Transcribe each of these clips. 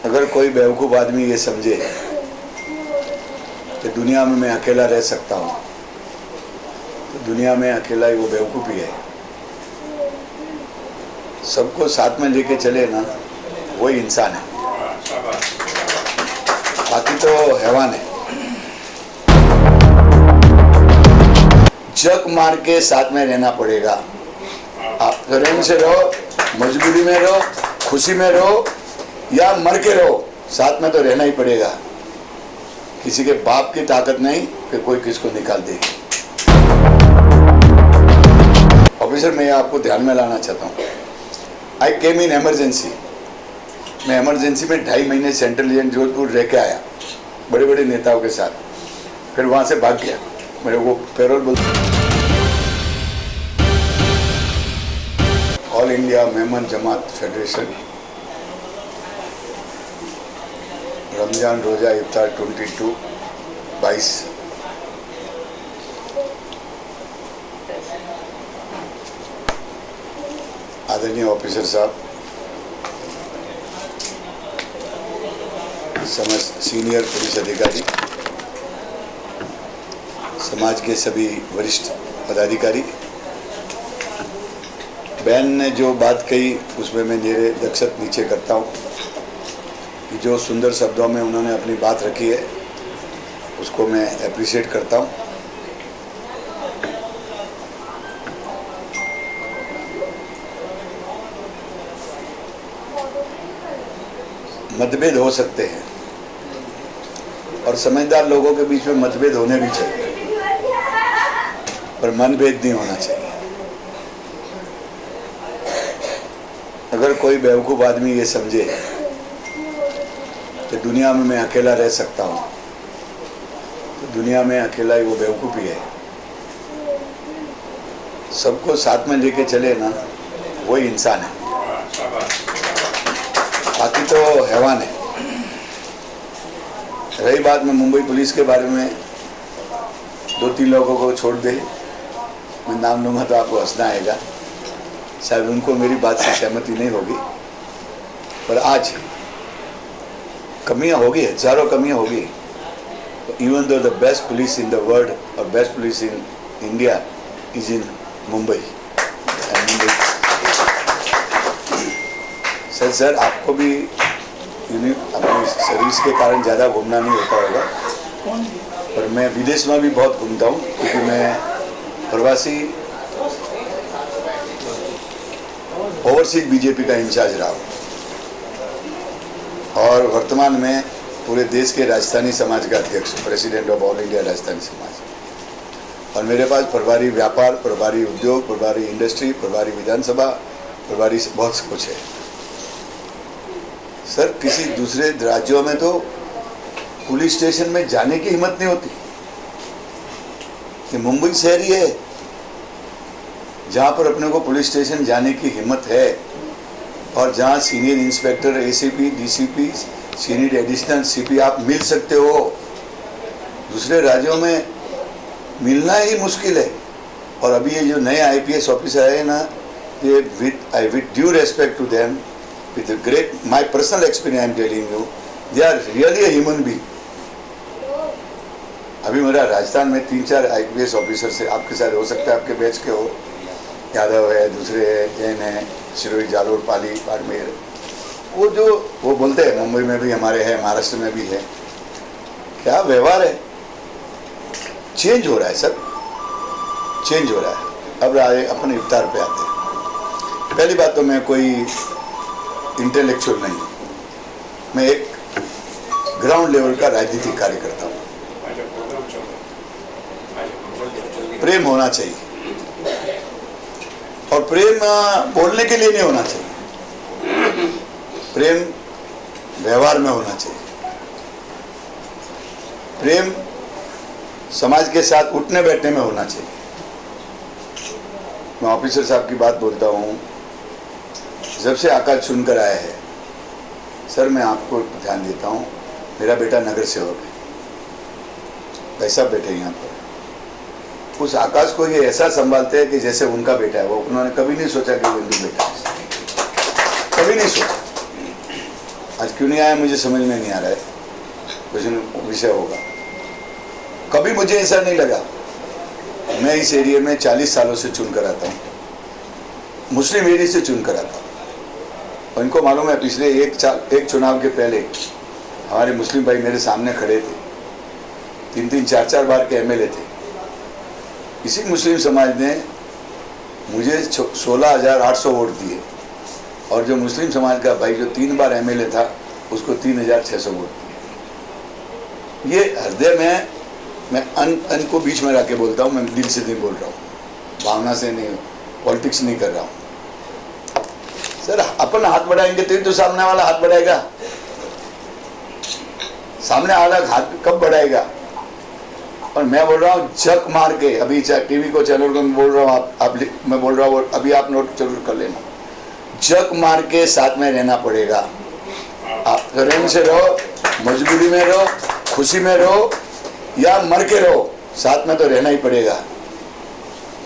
अगर कोई बेवकूफ़ आदमी ये समझे कि दुनिया में मैं अकेला रह सकता हूँ, तो दुनिया में अकेला ही वो बेवकूफ़ ही है। सबको साथ में लेके चले ना, वही इंसान है, बाकी तो हैवान है। जग मार के साथ में रहना पड़ेगा। आप प्रेम से रहो, मजबूरी में रहो, खुशी में रहो या मर के रहो, साथ में तो रहना ही पड़ेगा। किसी के बाप की ताकत नहीं कि कोई किसको निकाल देगी। ऑफिसर, मैं आपको ध्यान में लाना चाहता हूँ। आई केम इन एमरजेंसी। मैं एमरजेंसी में 2.5 महीने सेंट्रल जेल जोधपुर रह के आया, बड़े बड़े नेताओं के साथ। फिर वहाँ से भाग गया। मेरे को पैरोल बोलते, ऑल इंडिया मेमन जमात फेडरेशन, रमजान रोजा इफ्तार 22 आदरणीय ऑफिसर साहब, सीनियर पुलिस अधिकारी, समाज के सभी वरिष्ठ पदाधिकारी, बहन ने जो बात कही उसमें मैं मेरे दक्षत नीचे करता हूँ कि जो सुंदर शब्दों में उन्होंने अपनी बात रखी है उसको मैं अप्रिशिएट करता हूँ। मतभेद हो सकते हैं और समझदार लोगों के बीच में मतभेद होने भी चाहिए, पर मनभेद नहीं होना चाहिए। अगर कोई बेवकूफ़ आदमी ये समझे कि दुनिया में मैं अकेला रह सकता हूँ, तो दुनिया में अकेला ही वो बेवकूफ़ ही है। सबको साथ में लेके चले ना, वही इंसान है, बाकी तो हैवान है। रही बात में मुंबई पुलिस के बारे में, 2-3 लोगों को छोड़ दे, मैं नाम लूँगा तो आपको हंसना आएगा, शायद उनको मेरी बात से सहमति नहीं होगी, पर आज कमियां होगी, हजारों कमियां होगी। Even though the best police in the world और best police in India is in Mumbai. Sir आपको भी अपनी सर्विस के कारण ज़्यादा घूमना नहीं होता होगा, पर मैं विदेश में भी बहुत घूमता हूँ, क्योंकि मैं प्रवासी ओवरसीज बीजेपी का इंचार्ज रहा हूँ और वर्तमान में पूरे देश के राजस्थानी समाज का अध्यक्ष, president of all India Rajasthani समाज। और मेरे पास प्रभारी व्यापार, प्रभारी उद्योग, प्रभारी इंडस्ट्री, प्रभारी विधानसभा, प्रभारी बहुत कुछ है। सर किसी दूसरे राज्यों में तो पुलिस स्टेशन में जाने की हिम्मत नहीं होती। ये मुंबई शहर ही है जहाँ पर अपने को पुलिस स्टेशन जाने की हिम्मत है और जहाँ senior inspector, ACP, DCP, senior additional CP आप मिल सकते हो। दूसरे राज्यों में मिलना ही मुश्किल है। और अभी ये जो नए आईपीएस ऑफिसर आए ना, ये with due respect to them, with great my personal experience I am telling you, they are really a human being. अभी मेरा राजस्थान में 3-4 आईपीएस ऑफिसर से, आपके साथ हो सकता है आपके बैच के हो, यादव है, दूसरे है, जैन है, सिरोही, जालोर, पाली, बाड़मेर, वो बोलते हैं मुंबई में भी हमारे हैं, महाराष्ट्र में भी है। क्या व्यवहार है, चेंज हो रहा है सर, चेंज हो रहा है। अब आए अपने इफ्तार पे आते हैं। पहली बात तो मैं कोई इंटेलेक्चुअल नहीं, मैं एक ग्राउंड लेवल का राजनीतिक कार्यकर्ता हूँ। प्रेम होना चाहिए और प्रेम बोलने के लिए नहीं होना चाहिए, प्रेम व्यवहार में होना चाहिए। प्रेम समाज के साथ उठने बैठने में होना चाहिए। मैं ऑफिसर साहब की बात बोलता हूँ, जब से आकाश सुनकर आया है सर, मैं आपको ध्यान देता हूँ, मेरा बेटा नगर सेवक है, वैसा बैठे यहाँ पर। उस आकाश को ये ऐसा संभालते हैं कि जैसे उनका बेटा है। वो उन्होंने कभी नहीं सोचा कि वो हिंदू बेटा है, कभी नहीं सोचा। आज क्यों नहीं आया मुझे समझ में नहीं आ रहा है, कुछ विषय होगा। कभी मुझे ऐसा नहीं लगा, मैं इस एरिया में 40 सालों से चुन कर आता हूँ, मुस्लिम एरिया से चुन कर आता हूँ। और इनको मालूम है पिछले एक चुनाव के पहले हमारे मुस्लिम भाई मेरे सामने खड़े थे, 3-3, 4-4 बार के एमएलए थे। इसी मुस्लिम समाज ने मुझे 16,800 वोट दिए और जो मुस्लिम समाज का भाई जो 3 बार एमएलए था उसको 3,600 वोट दिए। ये हृदय में मैं अन को बीच में रख के बोलता हूँ, मैं दिल से नहीं बोल रहा हूँ, भावना से नहीं, पॉलिटिक्स नहीं कर रहा हूँ। सर अपन हाथ बढ़ाएंगे तो सामने वाला हाथ बढ़ाएगा, सामने वाला हाथ कब बढ़ाएगा। और मैं बोल रहा हूँ जक मार के, अभी टीवी को चैनल को बोल रहा हूँ, मैं बोल रहा हूँ अभी आप नोट जरूर कर लेना, जक मार के साथ में रहना पड़ेगा। आप प्रेम से रहो, मजबूरी में रहो, खुशी में रहो या मर के रहो, साथ में तो रहना ही पड़ेगा।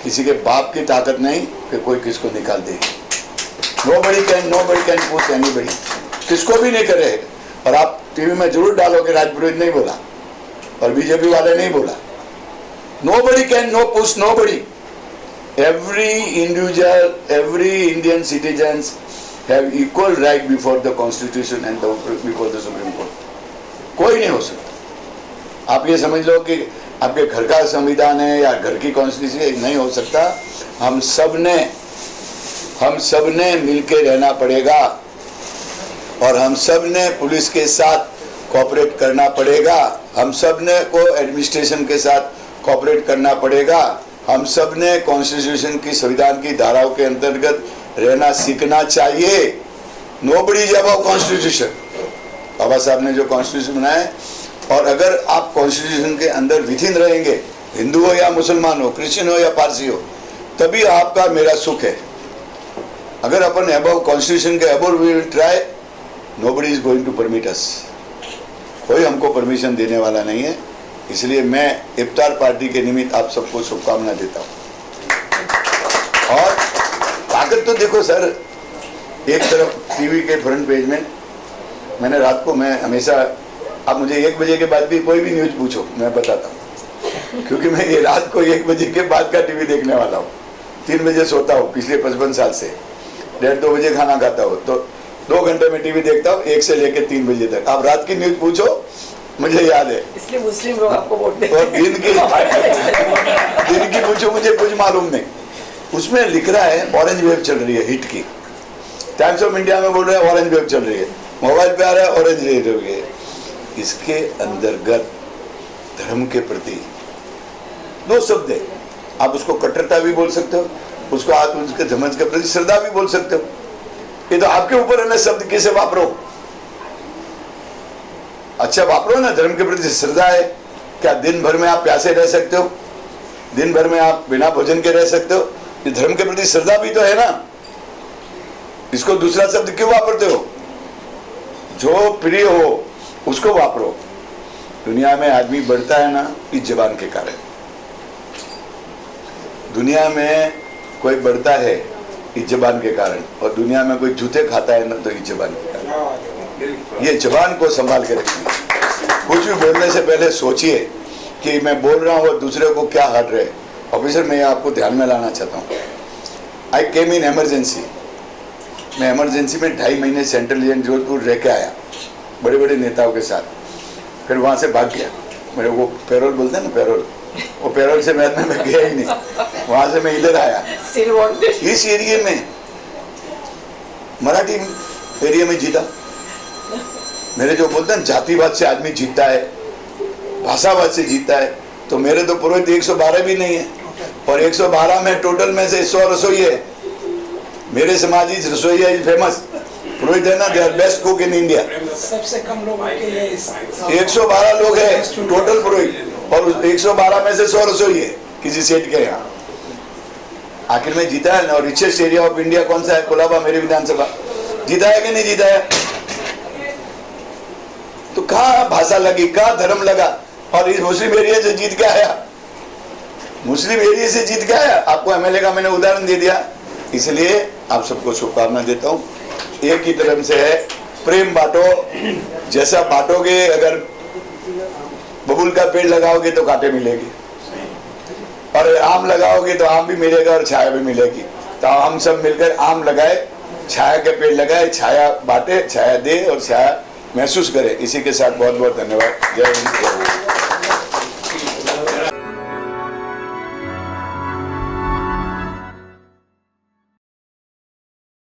किसी के बाप की ताकत नहीं कि कोई किसको निकाल दे। nobody can push anybody, किसको भी नहीं करे। और आप टीवी में जरूर डालो कि राजपुरोहित नहीं बोला और बीजेपी वाले नहीं बोला। nobody can push nobody. Every individual, every Indian citizens have equal right before the constitution and before the Supreme Court. कोई नहीं हो सकता। आप ये समझ लो कि आपके घर का संविधान है या घर की कॉन्स्टिट्यूशन नहीं हो सकता। हम सब ने मिलके रहना पड़ेगा और हम सब ने पुलिस के साथ कोऑपरेट करना पड़ेगा, हम सब ने को एडमिनिस्ट्रेशन के साथ कोऑपरेट करना पड़ेगा, हम सब ने कॉन्स्टिट्यूशन की, संविधान की धाराओं के अंतर्गत रहना सीखना चाहिए। Nobody is above constitution. Baba Saheb ने जो कॉन्स्टिट्यूशन बनाया है, और अगर आप कॉन्स्टिट्यूशन के अंदर विथिन रहेंगे, हिंदू हो या मुसलमान हो, क्रिश्चियन हो या पारसी हो, तभी आपका मेरा सुख है। अगर अपन अबव कॉन्स्टिट्यूशन के above we will try, nobody is going to permit us. कोई हमको परमिशन देने वाला नहीं है। इसलिए मैं इफ्तार पार्टी के निमित्त आप सबको शुभकामना देता हूँ। और ताकत तो देखो सर, एक तरफ टीवी के फ्रंट पेज में मैंने रात को, मैं हमेशा, आप मुझे 1 बजे के बाद भी कोई भी न्यूज पूछो मैं बताता हूँ, क्योंकि मैं ये रात को 1 बजे के बाद का टीवी देखने वाला हूँ। 3 बजे सोता हूँ पिछले 55 साल से, 1:30-2 बजे खाना खाता हूँ, तो 2 घंटे में टीवी देखता हूँ 1 से लेकर 3 बजे तक। आप रात की न्यूज पूछो, मुझे याद है। इसलिए मुस्लिम लोग आपको वोट देते हैं। दिन की पूछो, मुझे कुछ मालूम नहीं। उसमें लिख रहा है ऑरेंज वेव चल रही है हिट की, टाइम्स ऑफ इंडिया में बोल रहे हैं ऑरेंज वेव चल रही है, मोबाइल पे आ रहा है ऑरेंज वेव है। इसके अंतर्गत धर्म के प्रति 2 शब्द है। आप उसको कट्टरता भी बोल सकते हो, उसको आप उसके धर्म के प्रति श्रद्धा भी बोल सकते हो। ये तो आपके ऊपर है ना, शब्द कैसे वापरो। अच्छा वापरो ना, धर्म के प्रति श्रद्धा है। क्या दिन भर में आप प्यासे रह सकते हो? दिन भर में आप बिना भोजन के रह सकते हो? ये धर्म के प्रति श्रद्धा भी तो है ना। इसको दूसरा शब्द क्यों वापरते हो? जो प्रिय हो उसको वापरो। दुनिया में आदमी बढ़ता है ना इस जबान के कारण। दुनिया में कोई बढ़ता है इस जबान के कारण, और दुनिया में कोई जूते खाता है ना तो इस जबान के कारण। ये जबान को संभाल के रखिए। कुछ भी बोलने से पहले सोचिए कि मैं बोल रहा हूँ और दूसरे को क्या हट रहे। ऑफिसर, मैं आपको ध्यान में लाना चाहता हूँ। आई केम इन एमरजेंसी। मैं एमरजेंसी में 2.5 महीने सेंट्रल एजेंट जोधपुर रह के आया बड़े बड़े नेताओं के साथ। फिर वहाँ से भाग गया। मेरे वो पैरोल बोलते हैं ना, पैरोल, वो पैरोल से मैं गया ही नहीं। वहाँ से मैं इधर आया। इस एरिया में, मराठी एरिया में जीता। मेरे जो बोलते हैं जातिवाद से आदमी जीतता है, भाषावाद से जीतता है, तो मेरे तो पुरोहित 112 भी नहीं है, और 112 में टोटल में से 100 रसोई है। मेरे समाज इस रसोई है फेमस पुरोहित है ना, they are best cook in India. सबसे कम लोग 112 लोग है टोटल पुरोहित, और 112 में से 100 रसोई है किसी सेठ के यहाँ। आखिर में जीता है ना। और रिचेस्ट एरिया ऑफ इंडिया कौन सा है? कोलाबा, मेरी विधानसभा। जीता है कि नहीं जीता है? तो कहाँ भाषा लगी, कहाँ धर्म लगा? और इस मुस्लिम एरिया से जीत के आया, मुस्लिम एरिया से जीत के आया। आपको एमएलए का मैंने उदाहरण दे दिया। इसलिए आप सबको शुभकामना देता हूँ। एक ही तरफ से है प्रेम बांटो। जैसा बांटोगे, अगर बबूल का पेड़ लगाओगे तो कांटे मिलेगी, और आम लगाओगे तो आम भी मिलेगा और छाया भी मिलेगी। तो हम सब मिलकर आम लगाए, छाया के पेड़ लगाए, छाया बांटे, छाया दे और छाया महसूस करे। इसी के साथ बहुत बहुत धन्यवाद। जय हिंद, जय भारत।